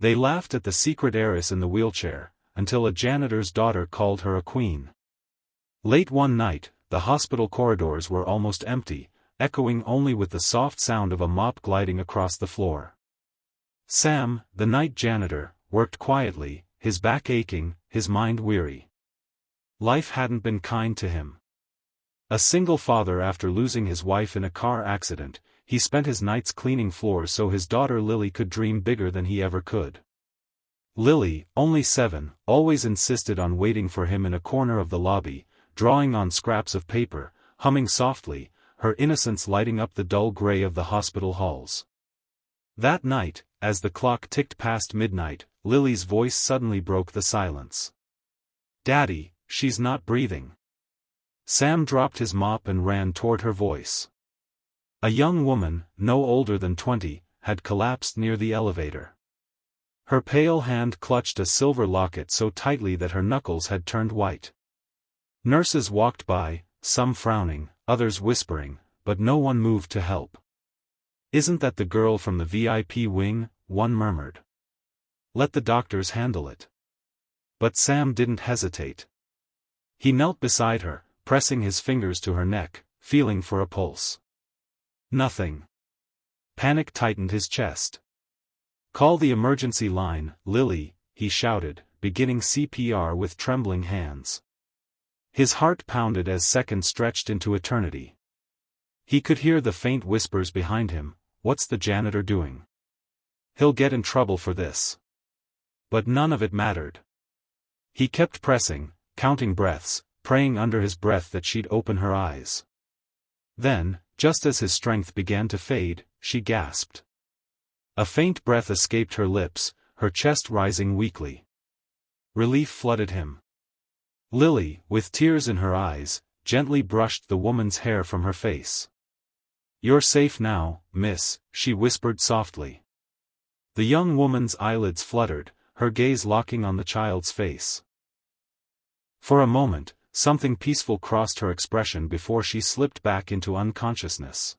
They laughed at the secret heiress in the wheelchair, until a janitor's daughter called her a queen. Late one night, the hospital corridors were almost empty, echoing only with the soft sound of a mop gliding across the floor. Sam, the night janitor, worked quietly, his back aching, his mind weary. Life hadn't been kind to him. A single father after losing his wife in a car accident, he spent his nights cleaning floors so his daughter Lily could dream bigger than he ever could. Lily, only 7, always insisted on waiting for him in a corner of the lobby, drawing on scraps of paper, humming softly, her innocence lighting up the dull gray of the hospital halls. That night, as the clock ticked past midnight, Lily's voice suddenly broke the silence. "Daddy, she's not breathing." Sam dropped his mop and ran toward her voice. A young woman, no older than 20, had collapsed near the elevator. Her pale hand clutched a silver locket so tightly that her knuckles had turned white. Nurses walked by, some frowning, others whispering, but no one moved to help. "Isn't that the girl from the VIP wing?" one murmured. "Let the doctors handle it." But Sam didn't hesitate. He knelt beside her, pressing his fingers to her neck, feeling for a pulse. Nothing. Panic tightened his chest. "Call the emergency line, Lily," he shouted, beginning CPR with trembling hands. His heart pounded as seconds stretched into eternity. He could hear the faint whispers behind him, "What's the janitor doing? He'll get in trouble for this." But none of it mattered. He kept pressing, counting breaths, praying under his breath that she'd open her eyes. Then, just as his strength began to fade, she gasped. A faint breath escaped her lips, her chest rising weakly. Relief flooded him. Lily, with tears in her eyes, gently brushed the woman's hair from her face. "You're safe now, miss," she whispered softly. The young woman's eyelids fluttered, her gaze locking on the child's face. For a moment, something peaceful crossed her expression before she slipped back into unconsciousness.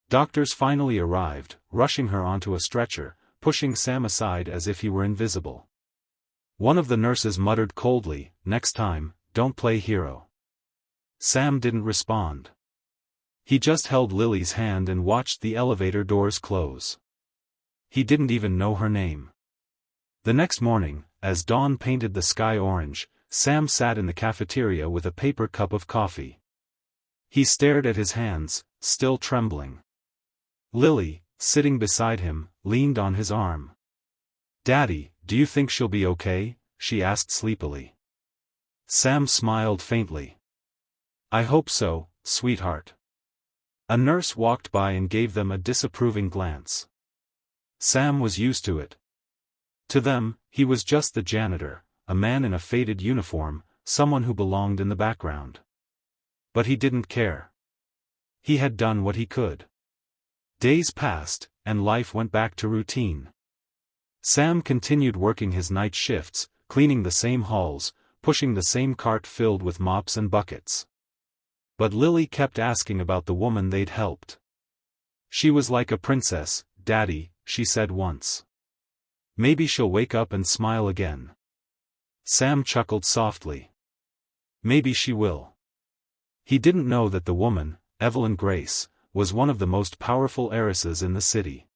Doctors finally arrived, rushing her onto a stretcher, pushing Sam aside as if he were invisible. One of the nurses muttered coldly, "Next time, don't play hero." Sam didn't respond. He just held Lily's hand and watched the elevator doors close. He didn't even know her name. The next morning, as dawn painted the sky orange, Sam sat in the cafeteria with a paper cup of coffee. He stared at his hands, still trembling. Lily, sitting beside him, leaned on his arm. "Daddy, do you think she'll be okay?" she asked sleepily. Sam smiled faintly. "I hope so, sweetheart." A nurse walked by and gave them a disapproving glance. Sam was used to it. To them, he was just the janitor, a man in a faded uniform, someone who belonged in the background. But he didn't care. He had done what he could. Days passed, and life went back to routine. Sam continued working his night shifts, cleaning the same halls, pushing the same cart filled with mops and buckets. But Lily kept asking about the woman they'd helped. "She was like a princess, Daddy," she said once. "Maybe she'll wake up and smile again." Sam chuckled softly. "Maybe she will." He didn't know that the woman, Evelyn Grace, was one of the most powerful heiresses in the city.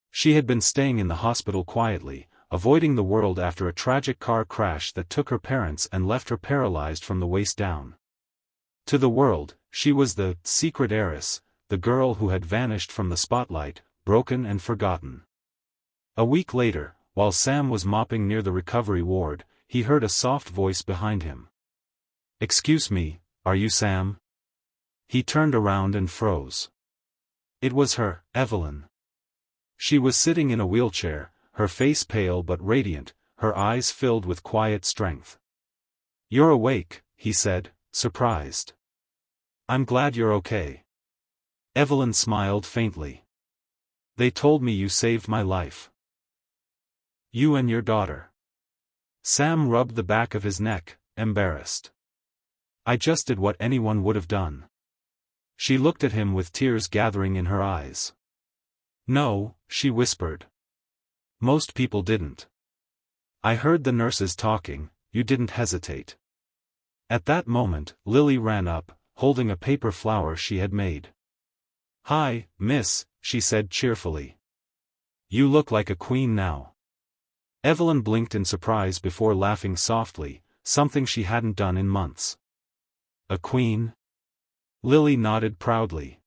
She had been staying in the hospital quietly, avoiding the world after a tragic car crash that took her parents and left her paralyzed from the waist down. To the world, she was the secret heiress, the girl who had vanished from the spotlight, broken and forgotten. A week later, while Sam was mopping near the recovery ward, he heard a soft voice behind him. "Excuse me, are you Sam?" He turned around and froze. It was her, Evelyn. She was sitting in a wheelchair, her face pale but radiant, her eyes filled with quiet strength. "You're awake," he said, surprised. "I'm glad you're okay." Evelyn smiled faintly. "They told me you saved my life. You and your daughter." Sam rubbed the back of his neck, embarrassed. "I just did what anyone would have done." She looked at him with tears gathering in her eyes. "No," she whispered. Most people didn't. I heard the nurses talking, you didn't hesitate. At that moment, Lily ran up, holding a paper flower she had made. Hi, miss, she said cheerfully. You look like a queen now. Evelyn blinked in surprise before laughing softly, something she hadn't done in months. A queen? Lily nodded proudly.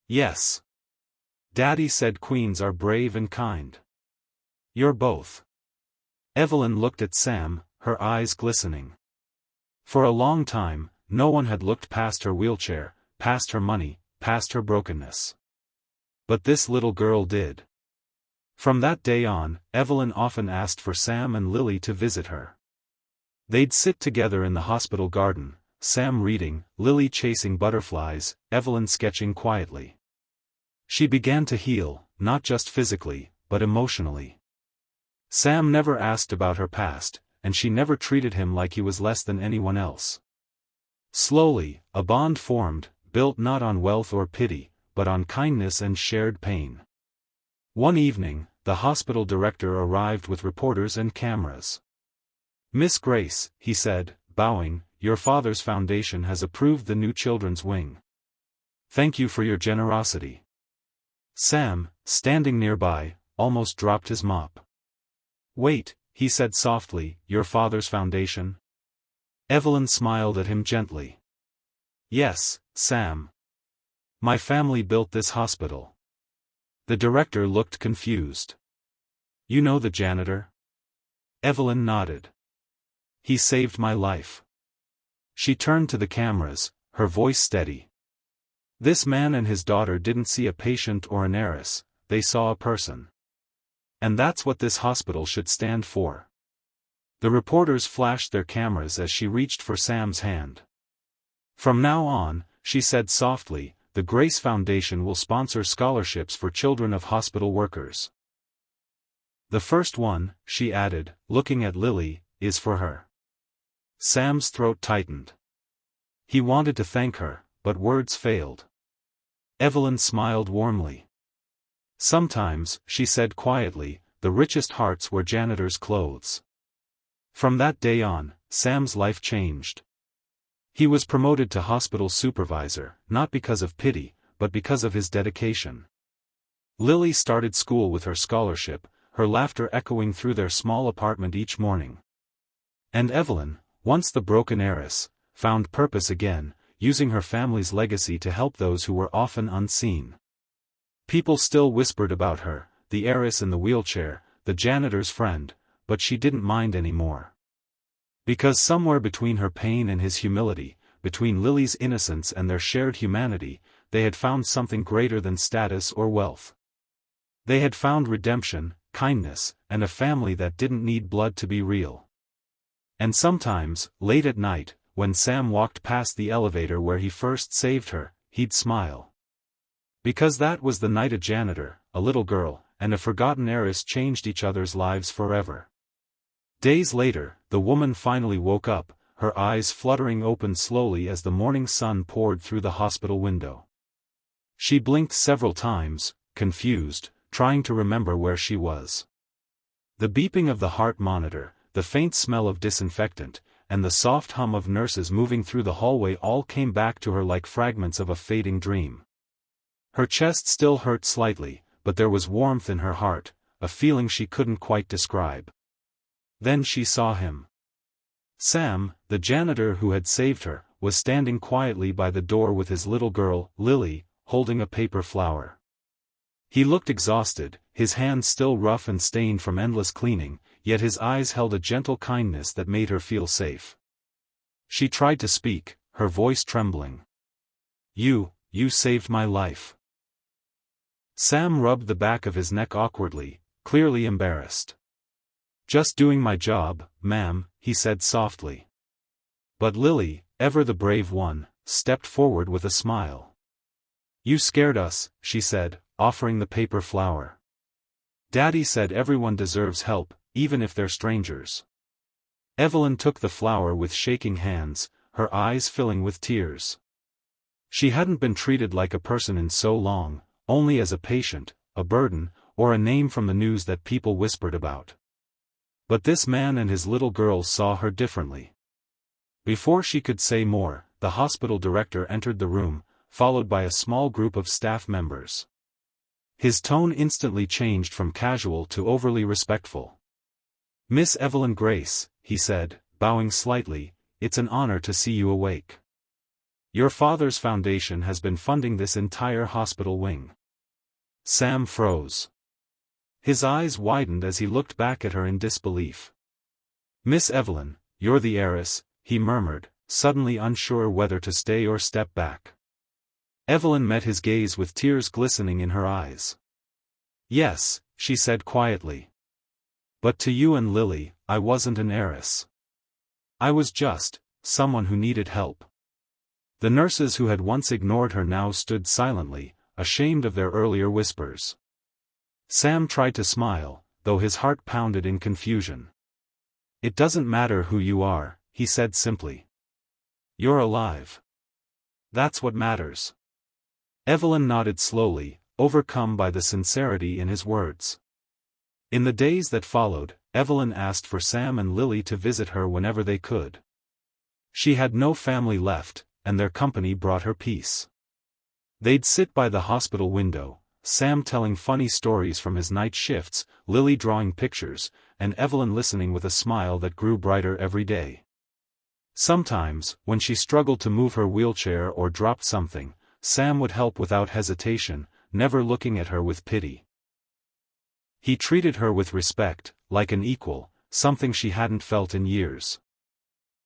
Yes. Daddy said queens are brave and kind. You're both. Evelyn looked at Sam, her eyes glistening. For a long time, no one had looked past her wheelchair, past her money, past her brokenness. But this little girl did. From that day on, Evelyn often asked for Sam and Lily to visit her. They'd sit together in the hospital garden, Sam reading, Lily chasing butterflies, Evelyn sketching quietly. She began to heal, not just physically, but emotionally. Sam never asked about her past, and she never treated him like he was less than anyone else. Slowly, a bond formed, built not on wealth or pity, but on kindness and shared pain. One evening, the hospital director arrived with reporters and cameras. Miss Grace, he said, bowing, your father's foundation has approved the new children's wing. Thank you for your generosity. Sam, standing nearby, almost dropped his mop. Wait, he said softly, your father's foundation? Evelyn smiled at him gently. Yes, Sam. My family built this hospital. The director looked confused. You know the janitor? Evelyn nodded. He saved my life. She turned to the cameras, her voice steady. This man and his daughter didn't see a patient or an heiress, they saw a person. And that's what this hospital should stand for. The reporters flashed their cameras as she reached for Sam's hand. From now on, she said softly, the Grace Foundation will sponsor scholarships for children of hospital workers. The first one, she added, looking at Lily, is for her. Sam's throat tightened. He wanted to thank her, but words failed. Evelyn smiled warmly. Sometimes, she said quietly, the richest hearts wear janitors' clothes. From that day on, Sam's life changed. He was promoted to hospital supervisor, not because of pity, but because of his dedication. Lily started school with her scholarship, her laughter echoing through their small apartment each morning. And Evelyn, once the broken heiress, found purpose again, using her family's legacy to help those who were often unseen. People still whispered about her, the heiress in the wheelchair, the janitor's friend, but she didn't mind anymore. Because somewhere between her pain and his humility, between Lily's innocence and their shared humanity, they had found something greater than status or wealth. They had found redemption, kindness, and a family that didn't need blood to be real. And sometimes, late at night, when Sam walked past the elevator where he first saved her, he'd smile. Because that was the night a janitor, a little girl, and a forgotten heiress changed each other's lives forever. Days later, the woman finally woke up, her eyes fluttering open slowly as the morning sun poured through the hospital window. She blinked several times, confused, trying to remember where she was. The beeping of the heart monitor, the faint smell of disinfectant, and the soft hum of nurses moving through the hallway all came back to her like fragments of a fading dream. Her chest still hurt slightly, but there was warmth in her heart, a feeling she couldn't quite describe. Then she saw him. Sam, the janitor who had saved her, was standing quietly by the door with his little girl, Lily, holding a paper flower. He looked exhausted, his hands still rough and stained from endless cleaning, yet his eyes held a gentle kindness that made her feel safe. She tried to speak, her voice trembling. You saved my life." Sam rubbed the back of his neck awkwardly, clearly embarrassed. "Just doing my job, ma'am," he said softly. But Lily, ever the brave one, stepped forward with a smile. "You scared us," she said, offering the paper flower. "Daddy said everyone deserves help, even if they're strangers." Evelyn took the flower with shaking hands, her eyes filling with tears. She hadn't been treated like a person in so long, only as a patient, a burden, or a name from the news that people whispered about. But this man and his little girl saw her differently. Before she could say more, the hospital director entered the room, followed by a small group of staff members. His tone instantly changed from casual to overly respectful. "Miss Evelyn Grace," he said, bowing slightly, "it's an honor to see you awake. Your father's foundation has been funding this entire hospital wing." Sam froze. His eyes widened as he looked back at her in disbelief. "Miss Evelyn, you're the heiress," he murmured, suddenly unsure whether to stay or step back. Evelyn met his gaze with tears glistening in her eyes. "Yes," she said quietly. "But to you and Lily, I wasn't an heiress. I was just someone who needed help." The nurses who had once ignored her now stood silently, ashamed of their earlier whispers. Sam tried to smile, though his heart pounded in confusion. "It doesn't matter who you are," he said simply. "You're alive. That's what matters." Evelyn nodded slowly, overcome by the sincerity in his words. In the days that followed, Evelyn asked for Sam and Lily to visit her whenever they could. She had no family left, and their company brought her peace. They'd sit by the hospital window, Sam telling funny stories from his night shifts, Lily drawing pictures, and Evelyn listening with a smile that grew brighter every day. Sometimes, when she struggled to move her wheelchair or dropped something, Sam would help without hesitation, never looking at her with pity. He treated her with respect, like an equal, something she hadn't felt in years.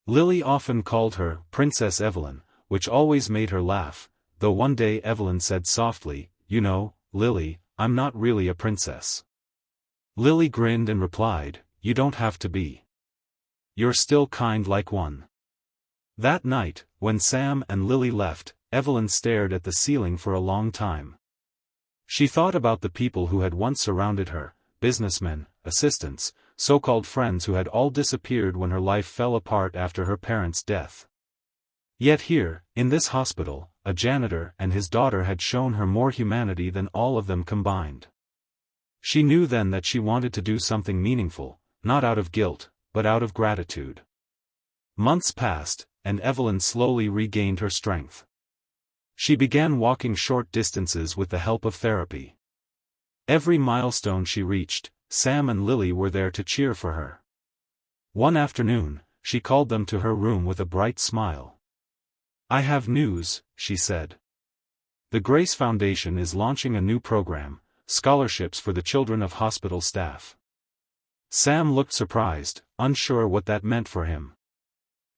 Lily often called her Princess Evelyn, which always made her laugh, though one day Evelyn said softly, "You know, Lily, I'm not really a princess." Lily grinned and replied, "You don't have to be. You're still kind like one." That night, when Sam and Lily left, Evelyn stared at the ceiling for a long time. She thought about the people who had once surrounded her, businessmen, assistants, so-called friends who had all disappeared when her life fell apart after her parents' death. Yet here, in this hospital, a janitor and his daughter had shown her more humanity than all of them combined. She knew then that she wanted to do something meaningful, not out of guilt, but out of gratitude. Months passed, and Evelyn slowly regained her strength. She began walking short distances with the help of therapy. Every milestone she reached, Sam and Lily were there to cheer for her. One afternoon, she called them to her room with a bright smile. "I have news," she said. "The Grace Foundation is launching a new program, scholarships for the children of hospital staff." Sam looked surprised, unsure what that meant for him.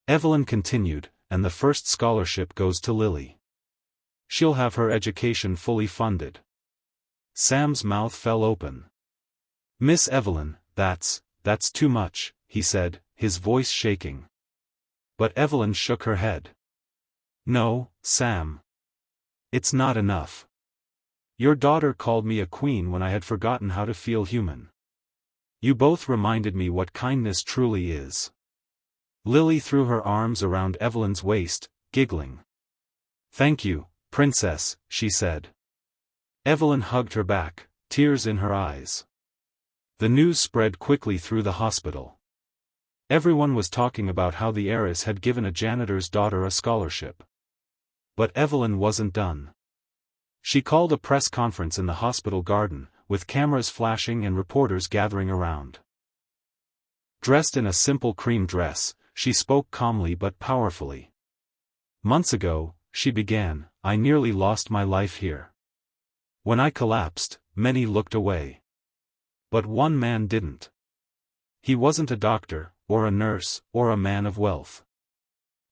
Evelyn continued, "And the first scholarship goes to Lily. She'll have her education fully funded." Sam's mouth fell open. "Miss Evelyn, that's too much," he said, his voice shaking. But Evelyn shook her head. "No, Sam. It's not enough. Your daughter called me a queen when I had forgotten how to feel human. You both reminded me what kindness truly is." Lily threw her arms around Evelyn's waist, giggling. "Thank you, Princess," she said. Evelyn hugged her back, tears in her eyes. The news spread quickly through the hospital. Everyone was talking about how the heiress had given a janitor's daughter a scholarship. But Evelyn wasn't done. She called a press conference in the hospital garden, with cameras flashing and reporters gathering around. Dressed in a simple cream dress, she spoke calmly but powerfully. "Months ago," she began, "I nearly lost my life here. When I collapsed, many looked away. But one man didn't. He wasn't a doctor, or a nurse, or a man of wealth.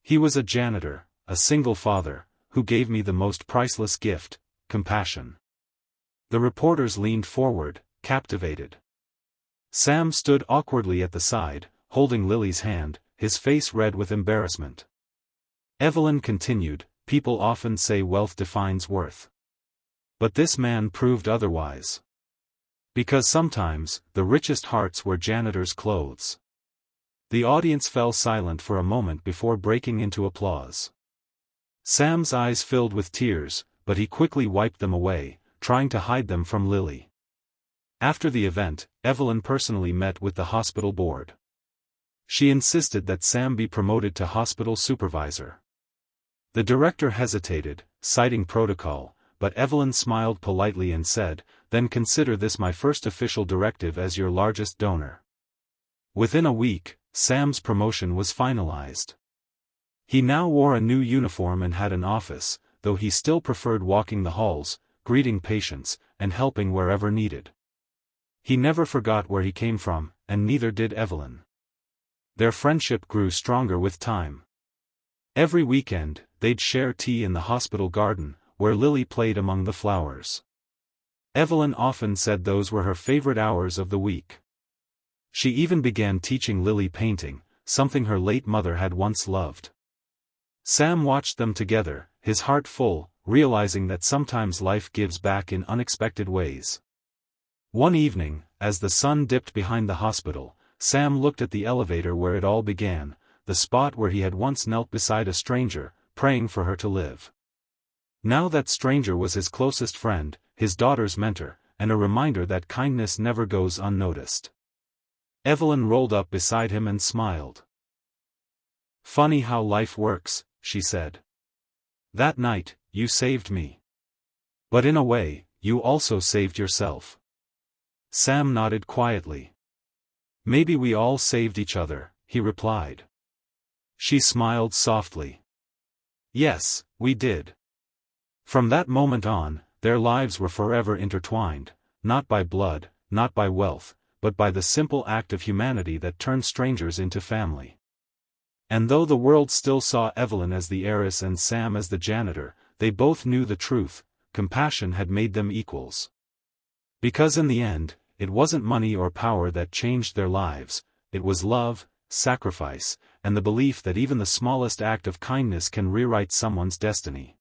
He was a janitor, a single father, who gave me the most priceless gift, compassion." The reporters leaned forward, captivated. Sam stood awkwardly at the side, holding Lily's hand, his face red with embarrassment. Evelyn continued, "People often say wealth defines worth. But this man proved otherwise. Because sometimes, the richest hearts wear janitors' clothes." The audience fell silent for a moment before breaking into applause. Sam's eyes filled with tears, but he quickly wiped them away, trying to hide them from Lily. After the event, Evelyn personally met with the hospital board. She insisted that Sam be promoted to hospital supervisor. The director hesitated, citing protocol, but Evelyn smiled politely and said, "Then consider this my first official directive as your largest donor." Within a week, Sam's promotion was finalized. He now wore a new uniform and had an office, though he still preferred walking the halls, greeting patients, and helping wherever needed. He never forgot where he came from, and neither did Evelyn. Their friendship grew stronger with time. Every weekend, they'd share tea in the hospital garden, where Lily played among the flowers. Evelyn often said those were her favorite hours of the week. She even began teaching Lily painting, something her late mother had once loved. Sam watched them together, his heart full, realizing that sometimes life gives back in unexpected ways. One evening, as the sun dipped behind the hospital, Sam looked at the elevator where it all began, the spot where he had once knelt beside a stranger, praying for her to live. Now that stranger was his closest friend, his daughter's mentor, and a reminder that kindness never goes unnoticed. Evelyn rolled up beside him and smiled. "Funny how life works," she said. "That night, you saved me. But in a way, you also saved yourself." Sam nodded quietly. "Maybe we all saved each other," he replied. She smiled softly. "Yes, we did." From that moment on, their lives were forever intertwined, not by blood, not by wealth, but by the simple act of humanity that turned strangers into family. And though the world still saw Evelyn as the heiress and Sam as the janitor, they both knew the truth: compassion had made them equals. Because in the end, it wasn't money or power that changed their lives, it was love, sacrifice, and the belief that even the smallest act of kindness can rewrite someone's destiny.